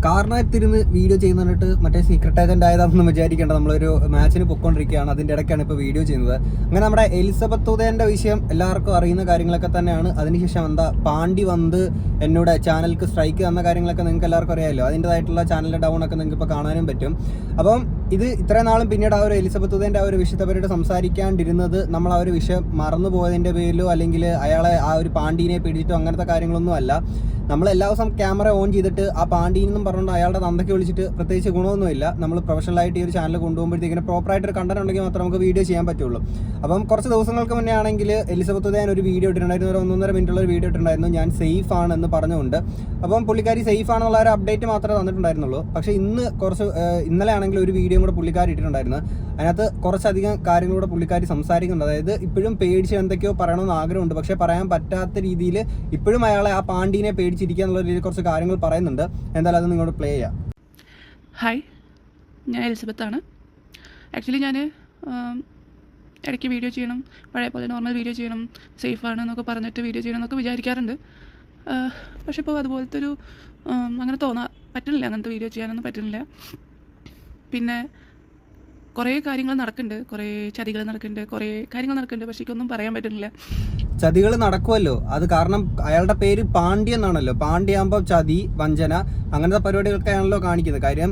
കാരണത്തിരുന്ന് video ചെയ്യുന്നതിട്ട് മറ്റേ secret agent ആയതാണെന്ന് വിചാരിക്കേണ്ട. നമ്മളൊരു മാച്ചിന് പൊയ്ക്കൊണ്ടിരിക്കുകയാണ്, അതിൻ്റെ ഇടയ്ക്കാണ് ഇപ്പോൾ വീഡിയോ ചെയ്യുന്നത്. അങ്ങനെ നമ്മുടെ എലിസബത്ത് ഉദയൻ്റെ വിഷയം എല്ലാവർക്കും അറിയുന്ന കാര്യങ്ങളൊക്കെ തന്നെയാണ്. അതിനുശേഷം എന്താ പാണ്ടി വന്ന് എന്നോട് ചാനലിക്ക് സ്ട്രൈക്ക് തന്ന കാര്യങ്ങളൊക്കെ നിങ്ങൾക്ക് എല്ലാവർക്കും അറിയാമല്ലോ. അതിൻ്റെതായിട്ടുള്ള ചാനലിൻ്റെ ഡൗൺ ഒക്കെ നിങ്ങൾക്ക് ഇപ്പോൾ കാണാനും പറ്റും. അപ്പം ഇത് ഇത്രയും നാളും പിന്നീട് ആ ഒരു എലിസബത്ത് ഉദയൻ്റെ ആ ഒരു വിഷയത്തെപ്പറ്റി സംസാരിക്കാണ്ടിരുന്നത് നമ്മൾ ആ ഒരു വിഷയം മറന്നു പോയതിൻ്റെ പേരിലോ അല്ലെങ്കിൽ അയാളെ ആ ഒരു പാണ്ടീനെ പിടിച്ചിട്ടോ അങ്ങനത്തെ കാര്യങ്ങളൊന്നും അല്ല. നമ്മൾ എല്ലാ ദിവസം ക്യാമറ ഓൺ ചെയ്തിട്ട് ആ പാണ്ടീനെന്നും പറഞ്ഞുകൊണ്ട് അയാളുടെ തന്തയ്ക്ക് വിളിച്ചിട്ട് പ്രത്യേകിച്ച് ഗുണമൊന്നുമില്ല. നമ്മൾ പ്രൊഫഷണലായിട്ട് ഈ ഒരു ചാനൽ കൊണ്ടുപോകുമ്പോഴത്തേക്കിന് പ്രോപ്പറായിട്ടൊരു കണ്ടന്റ് ഉണ്ടെങ്കിൽ മാത്രമേ നമുക്ക് വീഡിയോ ചെയ്യാൻ പറ്റുള്ളൂ. അപ്പം കുറച്ച് ദിവസങ്ങൾക്ക് മുന്നേ ആണെങ്കിൽ എലിസബത്ത് ഉദയൻ ഒരു വീഡിയോ ഇട്ടിട്ടുണ്ടായിരുന്നു, ഒരു 1.5 മിനിറ്റുള്ള ഒരു വീഡിയോ ഇട്ടിട്ടുണ്ടായിരുന്നു, ഞാൻ സേഫ് ആണെന്ന് പറഞ്ഞുകൊണ്ട്. അപ്പം പുള്ളിക്കാരി സേഫ് ആണെന്നുള്ള ഒരു അപ്ഡേറ്റ് മാത്രമേ തന്നിട്ടുണ്ടായിരുന്നുള്ളൂ. പക്ഷേ ഇന്നലെ ആണെങ്കിൽ ഒരു വീഡിയോ കൂടെ പുള്ളിക്കാരി ഇട്ടിട്ടുണ്ടായിരുന്നു. അതിനകത്ത് കുറച്ചധികം കാര്യങ്ങളൂടെ പുള്ളിക്കാരി സംസാരിക്കുന്നുണ്ട്. അതായത് ഇപ്പോഴും പേടിച്ച് എന്തൊക്കെയോ പറയണമെന്ന് ആഗ്രഹമുണ്ട്, പക്ഷേ പറയാൻ പറ്റാത്ത രീതിയിൽ ഇപ്പോഴും അയാളെ ആ പാണ്ടീനെ പേടിച്ചിരിക്കുക എന്നുള്ള രീതിയിൽ കുറച്ച് കാര്യങ്ങൾ പറയുന്നുണ്ട്. എന്തായാലും അത് നിങ്ങളോട് പ്ലേ ചെയ്യാം. ഹായ്, ഞാൻ എലിസബത്താണ്. ആക്ച്വലി ഞാൻ ഇടയ്ക്ക് വീഡിയോ ചെയ്യണം, പഴയ പോലെ നോർമൽ വീഡിയോ ചെയ്യണം, സേഫാണ് എന്നൊക്കെ പറഞ്ഞിട്ട് വീഡിയോ ചെയ്യണം എന്നൊക്കെ വിചാരിക്കാറുണ്ട്. പക്ഷെ ഇപ്പോൾ അതുപോലത്തെ ഒരു അങ്ങനെ പറ്റുന്നില്ല, അങ്ങനത്തെ വീഡിയോ ചെയ്യാനൊന്നും പറ്റുന്നില്ല. പിന്നെ കുറേ കാര്യങ്ങൾ നടക്കുന്നുണ്ട്, കുറേ ചതികൾ നടക്കുന്നുണ്ട്, കുറേ കാര്യങ്ങൾ നടക്കുന്നുണ്ട്, പക്ഷേ എനിക്കൊന്നും പറയാൻ പറ്റുന്നില്ല. ചതികൾ നടക്കുമല്ലോ, അത് കാരണം അയാളുടെ പേര് പാണ്ഡ്യ എന്നാണല്ലോ. പാണ്ഡ്യാകുമ്പോൾ ചതി, വഞ്ചന, അങ്ങനത്തെ പരിപാടികളൊക്കെ ആണല്ലോ കാണിക്കുന്നത്. കാര്യം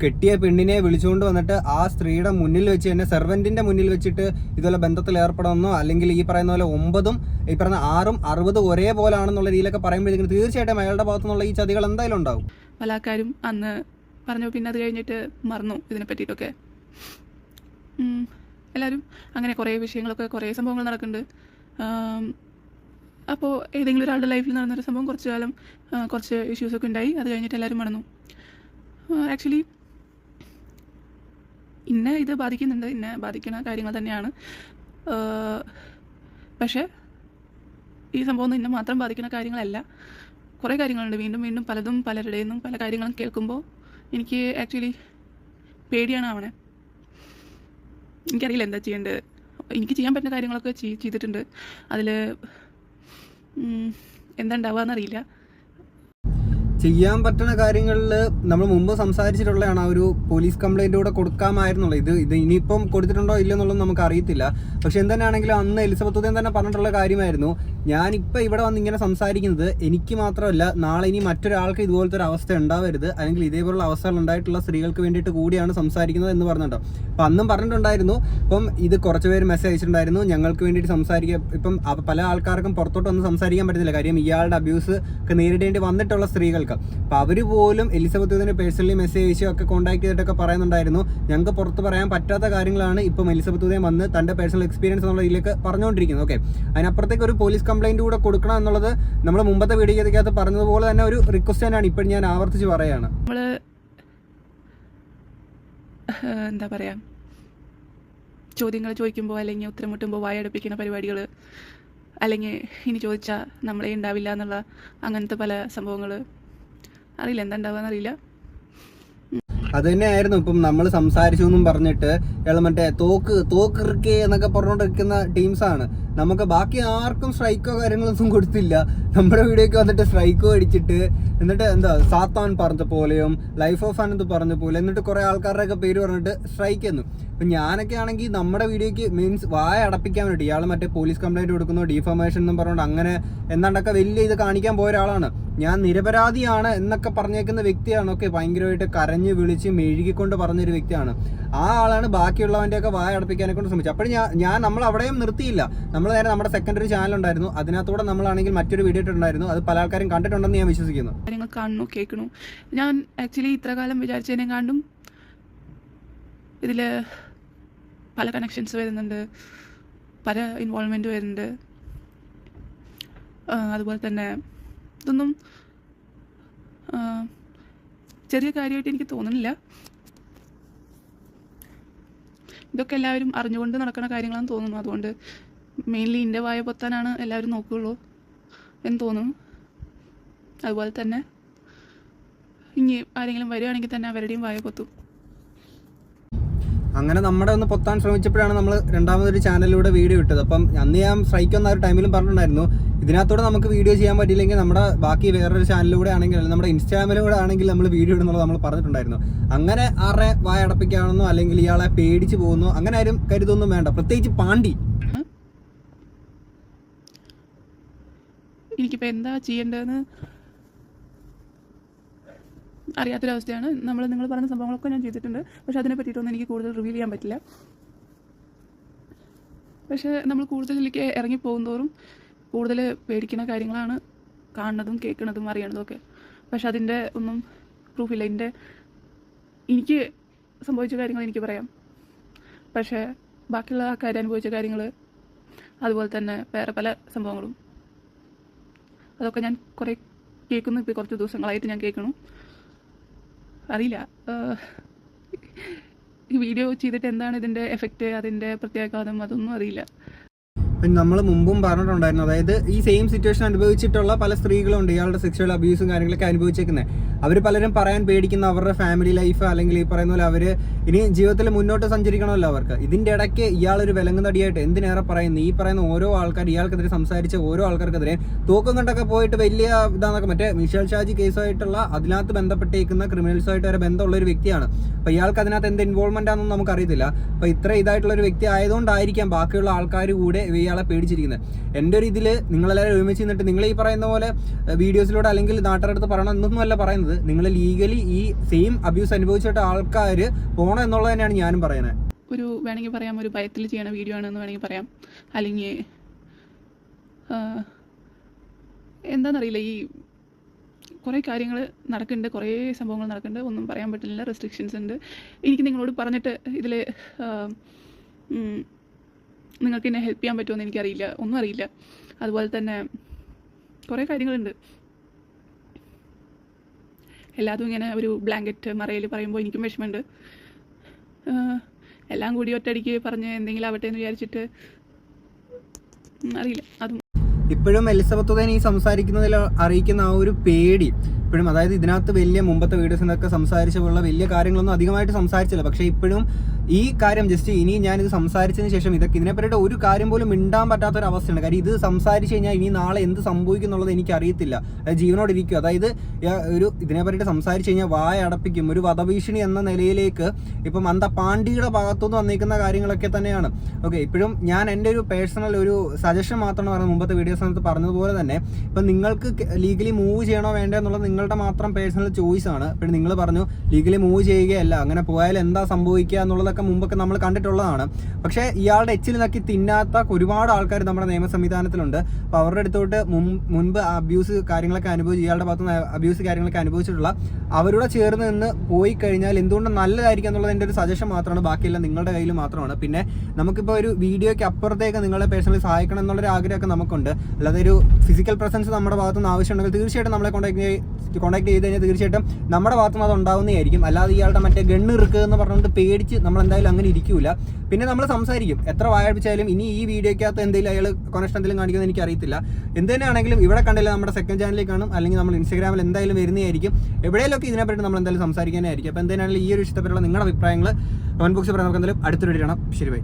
കെട്ടിയ പെണ്ണിനെ വിളിച്ചുകൊണ്ട് വന്നിട്ട് ആ സ്ത്രീയുടെ മുന്നിൽ വെച്ച് തന്നെ സെർവൻറ്റിൻ്റെ മുന്നിൽ വെച്ചിട്ട് ഇതുപോലെ ബന്ധത്തിൽ ഏർപ്പെടണമെന്നോ അല്ലെങ്കിൽ ഈ പറയുന്ന പോലെ 9ഉം ഈ പറയുന്ന 6ഉം 60 ഒരേപോലാണെന്നുള്ള രീതിയിലൊക്കെ പറയുമ്പോഴത്തേക്കും തീർച്ചയായിട്ടും അയാളുടെ ഭാഗത്തു നിന്നുള്ള ഈ ചതികൾ എന്തായാലും ഉണ്ടാവും. പല ആൾക്കാരും അന്ന് പറഞ്ഞു, പിന്നെ അത് കഴിഞ്ഞിട്ട് മറന്നു ഇതിനെ പറ്റിയിട്ടൊക്കെ. എല്ലാവരും അങ്ങനെ കുറേ വിഷയങ്ങളൊക്കെ, കുറേ സംഭവങ്ങൾ നടക്കുന്നുണ്ട്. അപ്പോൾ ഏതെങ്കിലും ഒരാളുടെ ലൈഫിൽ നടന്നൊരു സംഭവം കുറച്ച് കാലം കുറച്ച് ഇഷ്യൂസൊക്കെ ഉണ്ടായി, അത് കഴിഞ്ഞിട്ട് എല്ലാവരും മറന്നു. ആക്ച്വലി ഇത് ബാധിക്കുന്നുണ്ട്, ബാധിക്കുന്ന കാര്യങ്ങൾ തന്നെയാണ്. പക്ഷേ ഈ സംഭവം ഇന്നെ മാത്രം ബാധിക്കുന്ന കാര്യങ്ങളല്ല, കുറേ കാര്യങ്ങളുണ്ട്. വീണ്ടും വീണ്ടും പലതും പലരുടെയും നിന്നും പല കാര്യങ്ങളും കേൾക്കുമ്പോൾ എനിക്ക് ആക്ച്വലി പേടിയാണ് ആവണേ. എനിക്കറിയില്ല എന്താ ചെയ്യേണ്ടത്. എനിക്ക് ചെയ്യാൻ പറ്റുന്ന കാര്യങ്ങളൊക്കെ ചെയ്തിട്ടുണ്ട്. അതിൽ എന്താ ഉണ്ടാവുകയെന്നറിയില്ല. ചെയ്യാൻ പറ്റുന്ന കാര്യങ്ങളിൽ നമ്മൾ മുമ്പ് സംസാരിച്ചിട്ടുള്ളതാണ്. ആ ഒരു പോലീസ് കംപ്ലൈൻറ്റ് കൂടെ കൊടുക്കാമായിരുന്നുള്ളത്. ഇത് ഇനിയിപ്പം കൊടുത്തിട്ടുണ്ടോ ഇല്ലെന്നുള്ളത് നമുക്ക് അറിയത്തില്ല. പക്ഷെ എന്തെന്നാണെങ്കിലും അന്ന് എലിസബത്ത് ഉദയൻ തന്നെ പറഞ്ഞിട്ടുള്ള കാര്യമായിരുന്നു, ഞാനിപ്പോൾ ഇവിടെ വന്ന് ഇങ്ങനെ സംസാരിക്കുന്നത് എനിക്ക് മാത്രമല്ല, നാളെ ഇനി മറ്റൊരാൾക്ക് ഇതുപോലത്തെ ഒരു അവസ്ഥ ഉണ്ടാവരുത്, അല്ലെങ്കിൽ ഇതേപോലുള്ള അവസ്ഥകൾ ഉണ്ടായിട്ടുള്ള സ്ത്രീകൾക്ക് വേണ്ടിയിട്ട് കൂടിയാണ് സംസാരിക്കുന്നത് എന്ന് പറഞ്ഞിട്ടോ. അപ്പം അന്നും പറഞ്ഞിട്ടുണ്ടായിരുന്നു. ഇപ്പം ഇത് കുറച്ച് പേര് മെസ്സേജ് അയച്ചിട്ടുണ്ടായിരുന്നു, ഞങ്ങൾക്ക് വേണ്ടിയിട്ട് സംസാരിക്കുക. ഇപ്പം പല ആൾക്കാർക്കും പുറത്തോട്ട് വന്ന് സംസാരിക്കാൻ പറ്റുന്നില്ല, കാര്യം ഇയാളുടെ അബ്യൂസ് ഒക്കെ നേരിടേണ്ടി വന്നിട്ടുള്ള സ്ത്രീകൾക്ക്. അപ്പോൾ അവർ പോലും എലിസബത്ത് ഉദയനെ പേഴ്സണലി മെസ്സേജ് അയച്ചോ ഒക്കെ കോൺടാക്ട് ചെയ്തിട്ടൊക്കെ പറയുന്നുണ്ടായിരുന്നു, ഞങ്ങൾക്ക് പുറത്ത് പറയാൻ പറ്റാത്ത കാര്യങ്ങളാണ് ഇപ്പം എലിസബത്ത് ഉദയൻ വന്ന് തൻ്റെ പേഴ്സണൽ എക്സ്പീരിയൻസ് എന്നുള്ള ഇതിലേക്ക് പറഞ്ഞുകൊണ്ടിരിക്കുന്നത്. ഓക്കെ, അതിനപ്പുറത്തേക്ക് ഒരു പോലീസ് കംപ്ലൈൻറ്റ് കൂടെ കൊടുക്കണം എന്നുള്ളത് നമ്മൾ മുമ്പത്തെ വീഡിയോയ്ക്കകത്ത് പറഞ്ഞതുപോലെ തന്നെ ഒരു റിക്വസ്റ്റ് തന്നെയാണ് ഇപ്പം ഞാൻ ആവർത്തിച്ച് പറയുകയാണ്. നമ്മൾ എന്താ പറയുക, ചോദ്യങ്ങൾ ചോദിക്കുമ്പോൾ അല്ലെങ്കിൽ ഉത്തരം മുട്ടുമ്പോൾ വായടുപ്പിക്കുന്ന പരിപാടികൾ, അല്ലെങ്കിൽ ഇനി ചോദിച്ചാൽ നമ്മളെ ഉണ്ടാവില്ല എന്നുള്ള അങ്ങനത്തെ പല സംഭവങ്ങൾ, അറിയില്ല എന്താ ഉണ്ടാവുകയെന്നറിയില്ല. അത് തന്നെയായിരുന്നു ഇപ്പം നമ്മൾ സംസാരിച്ചു എന്നും പറഞ്ഞിട്ട് ഇയാൾ മറ്റേ തോക്കിറുക്കേ എന്നൊക്കെ പറഞ്ഞുകൊണ്ടിരിക്കുന്ന ടീംസാണ്. നമുക്ക് ബാക്കി ആർക്കും സ്ട്രൈക്കോ കാര്യങ്ങളൊന്നും കൊടുത്തില്ല. നമ്മുടെ വീഡിയോക്ക് വന്നിട്ട് സ്ട്രൈക്കോ അടിച്ചിട്ട് എന്നിട്ട് എന്താ സാത്താൻ പറഞ്ഞ പോലെയും ലൈഫ് ഓഫ് അനന്ത് പറഞ്ഞ പോലെ എന്നിട്ട് കുറേ ആൾക്കാരുടെയൊക്കെ പേര് പറഞ്ഞിട്ട് സ്ട്രൈക്ക് ചെയ്യുന്നു. ഇപ്പം ഞാനൊക്കെ ആണെങ്കിൽ നമ്മുടെ വീഡിയോക്ക് മീൻസ് വായ അടപ്പിക്കാൻ വേണ്ടി ഇയാൾ മറ്റേ പോലീസ് കംപ്ലൈൻറ്റ് കൊടുക്കുന്നു, ഡീഫമേഷൻ എന്നും പറഞ്ഞുകൊണ്ട് അങ്ങനെ എന്താണ്ടൊക്കെ വലിയ ഇത് കാണിക്കാൻ പോയ ഒരാളാണ്. ഞാൻ നിരപരാധിയാണ് എന്നൊക്കെ പറഞ്ഞേക്കുന്ന വ്യക്തിയാണ്. ഒക്കെ ഭയങ്കരമായിട്ട് കരഞ്ഞ് വിളിച്ച് മെഴുകിക്കൊണ്ട് പറഞ്ഞൊരു വ്യക്തിയാണ്. ആ ആളാണ് ബാക്കിയുള്ളവൻ്റെയൊക്കെ വായ അടപ്പിക്കാനെ കൊണ്ട് ശ്രമിച്ചത്. അപ്പോൾ നമ്മൾ അവിടെയും നിർത്തിയില്ല. നമ്മൾ നേരെ നമ്മുടെ സെക്കൻഡറി ചാനൽ ഉണ്ടായിരുന്നു, അതിനകത്തൂടെ നമ്മളാണെങ്കിൽ മറ്റൊരു വീഡിയോ ഇട്ടിട്ടുണ്ടായിരുന്നു. അത് പല ആൾക്കാരും കണ്ടിട്ടുണ്ടെന്ന് ഞാൻ വിശ്വസിക്കുന്നു. കാര്യങ്ങൾ കാണുന്നു, കേൾക്കണു. ഞാൻ ആക്ച്വലി ഇത്ര കാലം വിചാരിച്ചതിനെ കണ്ടും ഇതിൽ പല കണക്ഷൻസ് വരുന്നുണ്ട്, പല ഇൻവോൾവ്മെൻറ്റ് വരുന്നുണ്ട്. അതുപോലെ തന്നെ ഇതൊന്നും ചെറിയ കാര്യമായിട്ട് എനിക്ക് തോന്നുന്നില്ല. ഇതൊക്കെ എല്ലാവരും അറിഞ്ഞുകൊണ്ട് നടക്കുന്ന കാര്യങ്ങളാണെന്ന് തോന്നുന്നു. അതുകൊണ്ട് മെയിൻലി എൻ്റെ വായ പൊത്താനാണ് എല്ലാവരും നോക്കുകയുള്ളൂ എന്ന് തോന്നുന്നു. അതുപോലെ തന്നെ ഇനി ആരെങ്കിലും വരികയാണെങ്കിൽ തന്നെ അവരുടെയും വായ പൊത്തും. അങ്ങനെ നമ്മുടെ ഒന്ന് പൊത്താൻ ശ്രമിച്ചപ്പോഴാണ് നമ്മൾ രണ്ടാമതൊരു ചാനലിലൂടെ വീഡിയോ ഇട്ടത്. അപ്പം അന്ന് ഞാൻ സ്ട്രൈക്ക് വന്ന ഒരു ടൈമിലും പറഞ്ഞിട്ടുണ്ടായിരുന്നു, ഇതിനകത്തോടെ നമുക്ക് വീഡിയോ ചെയ്യാൻ പറ്റില്ലെങ്കിൽ നമ്മുടെ ബാക്കി വേറൊരു ചാനലിലൂടെ ആണെങ്കിൽ അല്ലെങ്കിൽ നമ്മുടെ ഇൻസ്റ്റാഗ്രാമിലൂടെ ആണെങ്കിൽ നമ്മൾ വീഡിയോ ഇടുന്നുള്ളത് നമ്മൾ പറഞ്ഞിട്ടുണ്ടായിരുന്നു. അങ്ങനെ ആരുടെ വായടപ്പിക്കുകയാണെന്നോ അല്ലെങ്കിൽ ഇയാളെ പേടിച്ച് പോകുന്നോ അങ്ങനെ ആരും കരുതൊന്നും വേണ്ട. പ്രത്യേകിച്ച് പാണ്ടി. എനിക്കിപ്പോൾ എന്താ ചെയ്യേണ്ടതെന്ന് അറിയാത്തൊരവസ്ഥയാണ്. നിങ്ങൾ പറഞ്ഞ സംഭവങ്ങളൊക്കെ ഞാൻ ചെയ്തിട്ടുണ്ട്, പക്ഷെ അതിനെ പറ്റിയിട്ടൊന്നും എനിക്ക് കൂടുതൽ റിവീൽ ചെയ്യാൻ പറ്റില്ല. പക്ഷേ നമ്മൾ കൂടുതലിലേക്ക് ഇറങ്ങിപ്പോകും തോറും കൂടുതൽ പേടിക്കുന്ന കാര്യങ്ങളാണ് കാണുന്നതും കേൾക്കുന്നതും അറിയണതും ഒക്കെ. പക്ഷെ അതിൻ്റെ ഒന്നും പ്രൂഫില്ല. എനിക്ക് സംഭവിച്ച കാര്യങ്ങൾ എനിക്ക് പറയാം, പക്ഷേ ബാക്കിയുള്ള ആൾക്കാർ അനുഭവിച്ച കാര്യങ്ങൾ അതുപോലെ തന്നെ വേറെ പല സംഭവങ്ങളും അതൊക്കെ ഞാൻ കുറേ കേൾക്കുന്നു. ഇപ്പോൾ കുറച്ച് ദിവസങ്ങളായിട്ട് ഞാൻ കേൾക്കണു. അറിയില്ല ഈ വീഡിയോ ചെയ്തിട്ട് എന്താണ് ഇതിൻ്റെ എഫക്റ്റ്, അതിൻ്റെ പ്രത്യാഘാതം, അതൊന്നും അറിയില്ല. നമ്മൾ മുമ്പും പറഞ്ഞിട്ടുണ്ടായിരുന്നു, അതായത് ഈ സെയിം സിറ്റുവേഷൻ അനുഭവിച്ചിട്ടുള്ള പല സ്ത്രീകളുണ്ട് ഇയാളുടെ സെക്ഷ്വൽ അബ്യൂസും കാര്യങ്ങളൊക്കെ അനുഭവിച്ചേക്കുന്നത്. അവർ പലരും പറയാൻ പേടിക്കുന്ന അവരുടെ ഫാമിലി ലൈഫ് അല്ലെങ്കിൽ ഈ പറയുന്ന പോലെ അവർ ഇനി ജീവിതത്തിൽ മുന്നോട്ട് സഞ്ചരിക്കണമല്ലോ അവർക്ക്. ഇതിൻ്റെ ഇടയ്ക്ക് ഇയാളൊരു വിലങ്ങുതടിയായിട്ട് എന്തിനേറെ പറയുന്നു, ഈ പറയുന്ന ഓരോ ആൾക്കാർ ഇയാൾക്കെതിരെ സംസാരിച്ച ഓരോ ആൾക്കാർക്കെതിരെ തോക്കം കണ്ടൊക്കെ പോയിട്ട് വലിയ ഇതാന്നൊക്കെ മറ്റേ മിഷേൽ ഷാജി കേസുമായിട്ടുള്ള അതിനകത്ത് ബന്ധപ്പെട്ടേക്കുന്ന ക്രിമിനൽസുമായിട്ട് വരെ ബന്ധമുള്ള ഒരു വ്യക്തിയാണ്. അപ്പോൾ ഇയാൾക്ക് അതിനകത്ത് എന്ത് ഇൻവോൾവ്മെൻ്റ് ആണെന്നൊന്നും നമുക്കറിയത്തില്ല. അപ്പോൾ ഇത്ര ഇതായിട്ടുള്ള ഒരു വ്യക്തി ആയതുകൊണ്ടായിരിക്കാം ബാക്കിയുള്ള ആൾക്കാർ കൂടെ ഇയാളെ പേടിച്ചിരിക്കുന്നത്. എൻ്റെ ഒരു ഇതിൽ നിങ്ങളെല്ലാവരും ഒരുമിച്ച് നിന്നിട്ട് നിങ്ങൾ ഈ പറയുന്ന പോലെ വീഡിയോസിലൂടെ അല്ലെങ്കിൽ നാട്ടുകാരുടെ അടുത്ത് പറയണം എന്നൊന്നുമല്ല പറയുന്നത്. നിങ്ങൾ ലീഗലി ഈ സെയിം അബ്യൂസ് അനുഭവിച്ചിട്ട് ആൾക്കാർ പോകണം എന്നുള്ളത് തന്നെയാണ് ഞാനും പറയുന്നത്. ഒരു വേണമെങ്കിൽ പറയാം, ഒരു ഭയത്തിൽ ചെയ്യണ വീഡിയോ ആണെന്ന് വേണമെങ്കിൽ പറയാം. അല്ലെങ്കിൽ എന്താണെന്നറിയില്ല, ഈ കുറേ കാര്യങ്ങൾ നടക്കുന്നുണ്ട്, കുറേ സംഭവങ്ങൾ നടക്കുന്നുണ്ട്, ഒന്നും പറയാൻ പറ്റില്ല, റെസ്ട്രിക്ഷൻസ് ഉണ്ട്. എനിക്ക് നിങ്ങളോട് പറഞ്ഞിട്ട് ഇതിൽ നിങ്ങൾക്ക് എന്നെ ഹെൽപ്പ് ചെയ്യാൻ പറ്റുമെന്ന് എനിക്കറിയില്ല, ഒന്നും അറിയില്ല. അതുപോലെ തന്നെ കുറേ കാര്യങ്ങളുണ്ട്. എല്ലാതും ഇങ്ങനെ ഒരു ബ്ലാങ്കറ്റ് മറയിൽ പറയുമ്പോൾ എനിക്കും വിഷമമുണ്ട്. എല്ലാം കൂടി ഒറ്റയടിക്ക് പറഞ്ഞ് എന്തെങ്കിലും ആവട്ടെ എന്ന് വിചാരിച്ചിട്ട് അറിയില്ല. അതും ഇപ്പോഴും എലിസബത്ത് ഉദയൻ ഈ സംസാരിക്കുന്നതിൽ അറിയിക്കുന്ന ആ ഒരു പേടി ഇപ്പോഴും, അതായത് ഇതിനകത്ത് വലിയ മുമ്പത്തെ വീഡിയോസിനൊക്കെ സംസാരിച്ചുള്ള വലിയ കാര്യങ്ങളൊന്നും അധികമായിട്ട് സംസാരിച്ചില്ല. പക്ഷേ ഇപ്പോഴും ഈ കാര്യം ജസ്റ്റ് ഇനി ഞാനിത് സംസാരിച്ചതിന് ശേഷം ഇതിനെപ്പറ്റിയിട്ട് ഒരു കാര്യം പോലും മിണ്ടാൻ പറ്റാത്തൊരവസ്ഥയാണ്. കാര്യം ഇത് സംസാരിച്ച് കഴിഞ്ഞാൽ ഇനി നാളെ എന്ത് സംഭവിക്കും എന്നുള്ളത് എനിക്കറിയത്തില്ല. അതായത് ജീവനോടിരിക്കും. അതായത് ഇതിനെപ്പറ്റിയിട്ട് സംസാരിച്ച് കഴിഞ്ഞാൽ വായ അടപ്പിക്കും. ഒരു വധഭീഷണി എന്ന നിലയിലേക്ക് ഇപ്പം പാണ്ടിയുടെ ഭാഗത്തുനിന്ന് വന്നിരിക്കുന്ന കാര്യങ്ങളൊക്കെ തന്നെയാണ്. ഓക്കെ, ഇപ്പോഴും ഞാൻ എൻ്റെ ഒരു പേഴ്സണൽ ഒരു സജഷൻ മാത്രമാണ് പറയുന്നത്. മുമ്പത്തെ വീഡിയോസിനകത്ത് പറഞ്ഞതുപോലെ തന്നെ ഇപ്പം നിങ്ങൾക്ക് ലീഗലി മൂവ് ചെയ്യണോ വേണ്ടോ എന്നുള്ളത് നിങ്ങളുടെ മാത്രം പേഴ്സണൽ ചോയ്സ് ആണ്. പിന്നെ നിങ്ങൾ പറഞ്ഞു ലീഗലി മൂവ് ചെയ്യുകയല്ല, അങ്ങനെ പോയാൽ എന്താ സംഭവിക്കുക എന്നുള്ളതൊക്കെ മുമ്പൊക്കെ നമ്മൾ കണ്ടിട്ടുള്ളതാണ്. പക്ഷേ ഇയാളുടെ എച്ചിൽ നക്കി തിന്നാത്ത ഒരുപാട് ആൾക്കാർ നമ്മുടെ നിയമ സംവിധാനത്തിലുണ്ട്. അപ്പോൾ അവരുടെ അടുത്തോട്ട് മുൻപ് അബ്യൂസ് കാര്യങ്ങളൊക്കെ ഇയാളുടെ ഭാഗത്തുനിന്ന് അബ്യൂസ് കാര്യങ്ങളൊക്കെ അനുഭവിച്ചിട്ടുള്ള അവരോട് ചേർന്ന് നിന്ന് പോയി കഴിഞ്ഞാൽ എന്തുകൊണ്ട് നല്ലതായിരിക്കും എന്നുള്ളത് എൻ്റെ ഒരു സജഷൻ മാത്രമാണ്. ബാക്കിയെല്ലാം നിങ്ങളുടെ കയ്യിൽ മാത്രമാണ്. പിന്നെ നമുക്കിപ്പോൾ ഒരു വീഡിയോയ്ക്ക് അപ്പുറത്തേക്ക് നിങ്ങളെ പേഴ്സണലി സഹായിക്കണം എന്നുള്ളൊരു ആഗ്രഹമൊക്കെ നമുക്കുണ്ട്. അല്ലാതെ ഒരു ഫിസിക്കൽ പ്രസൻസ് നമ്മുടെ ഭാഗത്തുനിന്ന് ആവശ്യമുണ്ടെങ്കിൽ തീർച്ചയായിട്ടും നമ്മളെ കോൺടാക്ട് ചെയ്ത് കഴിഞ്ഞാൽ തീർച്ചയായിട്ടും നമ്മുടെ ഭാഗത്തുനിന്ന് അത് ഉണ്ടാവുന്നതായിരിക്കും. അല്ലാതെ ഇയാളുടെ മറ്റേ ഗണ്ണ് ഇറുക്കുക എന്ന് പറഞ്ഞുകൊണ്ട് പേടിച്ച് നമ്മൾ എന്തായാലും അങ്ങനെ ഇരിക്കൂല. പിന്നെ നമ്മൾ സംസാരിക്കും, എത്ര വായടിച്ചാലും. ഇനി ഈ വീഡിയോയ്ക്കകത്ത് എന്തെങ്കിലും അയാൾ കൊനക്ഷൻ എന്തെങ്കിലും കാണിക്കുന്നത് എനിക്ക് അറിയത്തില്ല. എന്ത് തന്നെയാണെങ്കിലും ഇവിടെ കണ്ടില്ല നമ്മുടെ സെക്കൻഡ് ചാനലിൽ കാണും, അല്ലെങ്കിൽ നമ്മൾ ഇൻസ്റ്റാഗ്രാമിൽ എന്തായാലും വരുന്നതായിരിക്കും. എവിടെയെങ്കിലൊക്കെ ഇതിനെപ്പറ്റി നമ്മൾ എന്തായാലും സംസാരിക്കാനായിരിക്കും. അപ്പോൾ എന്തായാലും ഈ ഒരു ഇഷ്ടപ്പെട്ടുള്ള നിങ്ങളുടെ അഭിപ്രായങ്ങൾ കമന്റ് ബോക്സിൽ പറയാൻ നമുക്ക് എന്തായാലും അടുത്തൊരു വീഡിയോ കാണാം. ശരി, ബൈ.